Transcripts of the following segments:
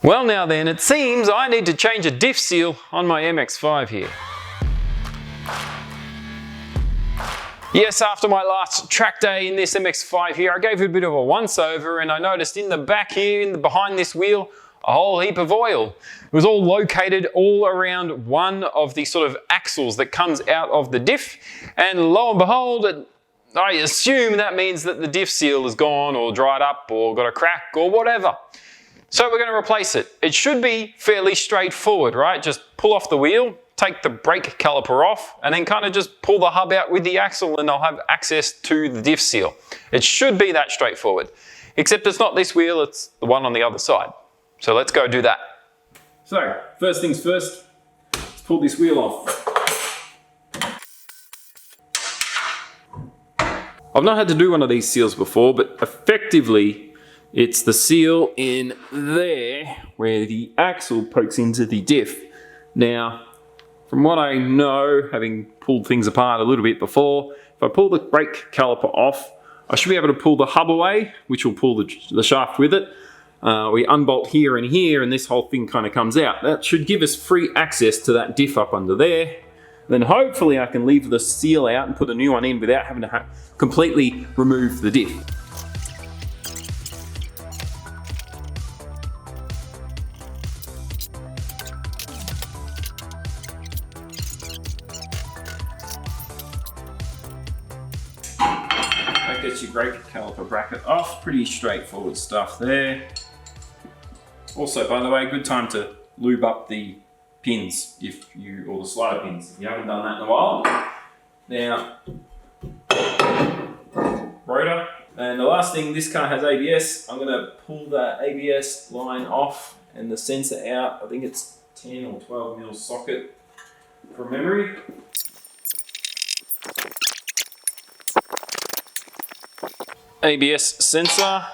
Well now then, it seems I need to change a diff seal on my MX-5 here. Yes, after my last track day in this MX-5 here, I gave it a bit of a once-over and I noticed in the back here, behind this wheel, a whole heap of oil. It was all located all around one of the sort of axles that comes out of the diff, and lo and behold, I assume that means that the diff seal is gone or dried up or got a crack or whatever. So we're going to replace it. It should be fairly straightforward, right? Just pull off the wheel, take the brake caliper off, and then kind of just pull the hub out with the axle and I'll have access to the diff seal. It should be that straightforward. Except it's not this wheel, it's the one on the other side. So let's go do that. So, first things first, let's pull this wheel off. I've not had to do one of these seals before, but effectively, it's the seal in there where the axle pokes into the diff. Now, from what I know, having pulled things apart a little bit before, if I pull the brake caliper off, I should be able to pull the hub away, which will pull the shaft with it. We unbolt here, and this whole thing kind of comes out. That should give us free access to that diff up under there. Then hopefully I can leave the seal out and put a new one in without having to completely remove the diff. That gets your brake caliper bracket off. Pretty straightforward stuff there. Also, by the way, good time to lube up the pins or the slider pins if you haven't done that in a while. Now, rotor. And the last thing, this car has ABS. I'm going to pull that ABS line off and the sensor out. I think it's 10 or 12 mil socket from memory. ABS sensor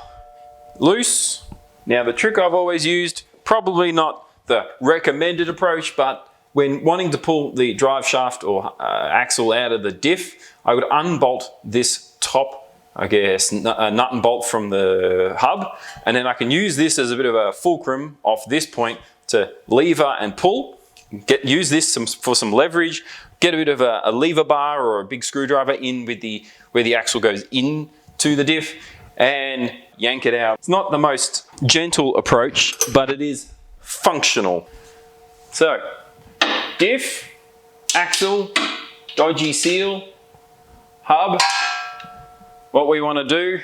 loose. Now the trick I've always used, probably not the recommended approach, but when wanting to pull the drive shaft or axle out of the diff, I would unbolt this top, I guess, nut and bolt from the hub, and then I can use this as a bit of a fulcrum off this point to lever and pull. Use this for some leverage, get a bit of a lever bar or a big screwdriver in with where the axle goes in to the diff and yank it out. It's not the most gentle approach, but it is functional. So, diff, axle, dodgy seal, hub. What we want to do,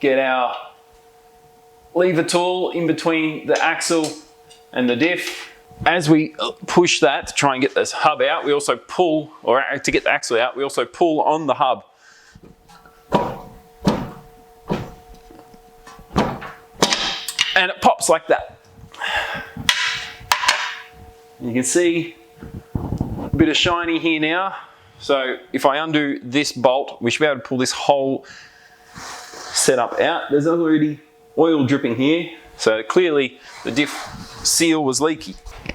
get our lever tool in between the axle and the diff. As we push that to try and get this hub out, we also pull, or to get the axle out, we also pull on the hub. And it pops like that. You can see a bit of shiny here now. So if I undo this bolt, we should be able to pull this whole setup out. There's already oil dripping here. So clearly the diff seal was leaky.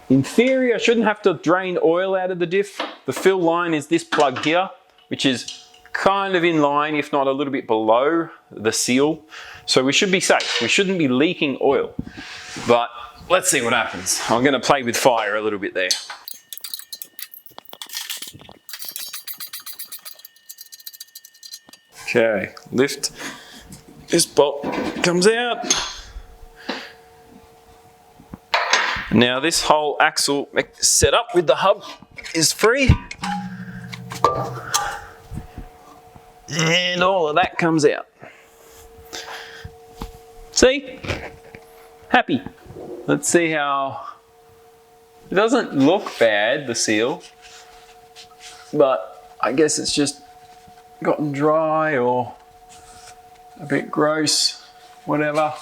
In theory, I shouldn't have to drain oil out of the diff. The fill line is this plug here, which is kind of in line, if not a little bit below the seal. So we should be safe. We shouldn't be leaking oil. But let's see what happens. I'm going to play with fire a little bit there. Okay, lift. This bolt comes out. Now this whole axle set up with the hub is free. And all of that comes out. See? Happy. Let's see how... It doesn't look bad, the seal. But I guess it's just gotten dry or a bit gross, whatever.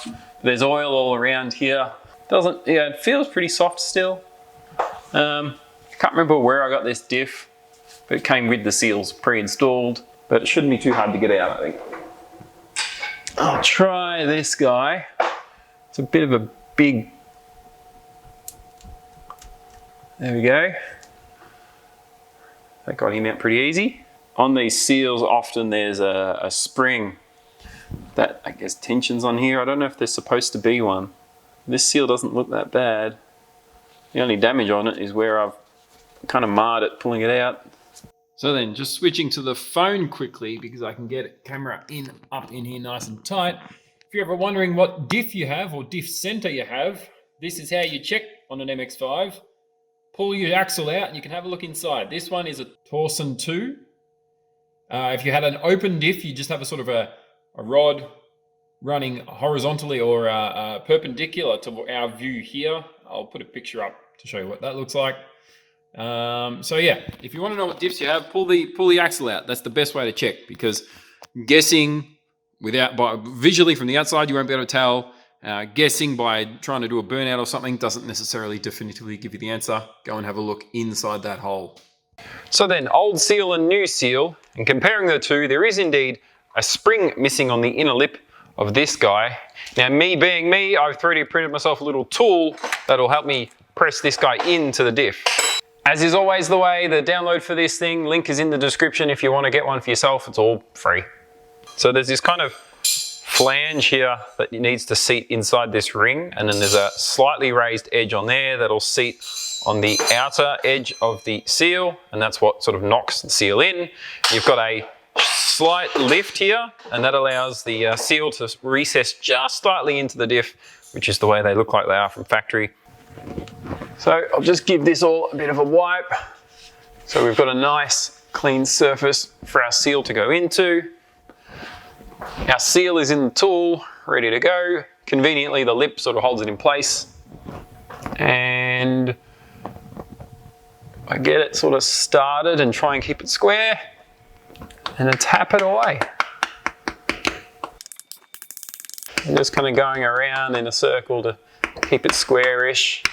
There's oil all around here. Yeah, it feels pretty soft still. Can't remember where I got this diff, but it came with the seals pre-installed. But it shouldn't be too hard to get out, I think. I'll try this guy. It's a bit of a big... There we go. That got him out pretty easy. On these seals, often there's a spring that, I guess, tensions on here. I don't know if there's supposed to be one. This seal doesn't look that bad. The only damage on it is where I've kind of marred it pulling it out. So then just switching to the phone quickly because I can get camera up in here nice and tight. If you're ever wondering what diff you have or diff center you have, this is how you check on an MX-5. Pull your axle out and you can have a look inside. This one is a torsen 2. If you had an open diff, you just have a sort of a rod running horizontally or perpendicular to our view here. I'll put a picture up to show you what that looks like. So yeah, if you want to know what diffs you have, pull the axle out. That's the best way to check, because guessing visually from the outside you won't be able to tell. Guessing by trying to do a burnout or something doesn't necessarily definitively give you the answer. Go and have a look inside that hole. So then, old seal and new seal, and comparing the two, there is indeed a spring missing on the inner lip of this guy. Now, me being me, I've 3D printed myself a little tool that'll help me press this guy into the diff. As is always the way, the download for this thing, link is in the description if you want to get one for yourself. It's all free. So there's this kind of flange here that needs to seat inside this ring, and then there's a slightly raised edge on there that'll seat on the outer edge of the seal, and that's what sort of knocks the seal in. You've got a slight lift here, and that allows the seal to recess just slightly into the diff, which is the way they look like they are from factory. So I'll just give this all a bit of a wipe. So we've got a nice clean surface for our seal to go into. Our seal is in the tool, ready to go. Conveniently, the lip sort of holds it in place. And I get it sort of started and try and keep it square, and then tap it away. I'm just kind of going around in a circle to keep it squarish.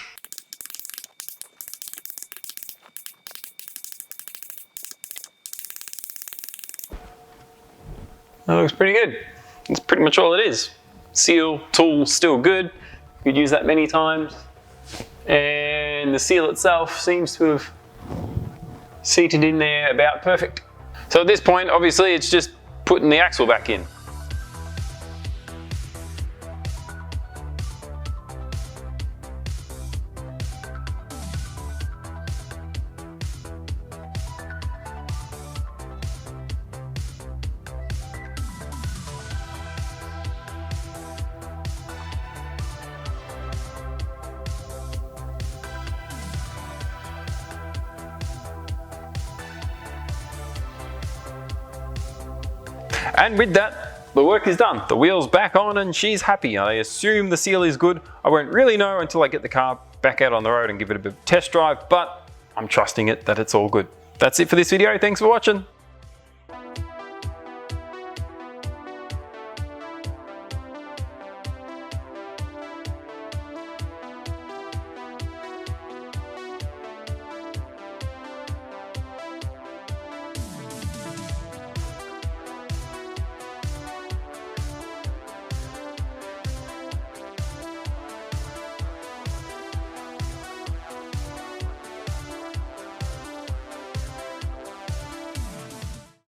That looks pretty good. That's pretty much all it is. Seal, tool, still good. You could use that many times. And the seal itself seems to have seated in there about perfect. So at this point, obviously, it's just putting the axle back in. And with that, the work is done. The wheel's back on and she's happy. I assume the seal is good. I won't really know until I get the car back out on the road and give it a bit of a test drive, but I'm trusting it that it's all good. That's it for this video. Thanks for watching.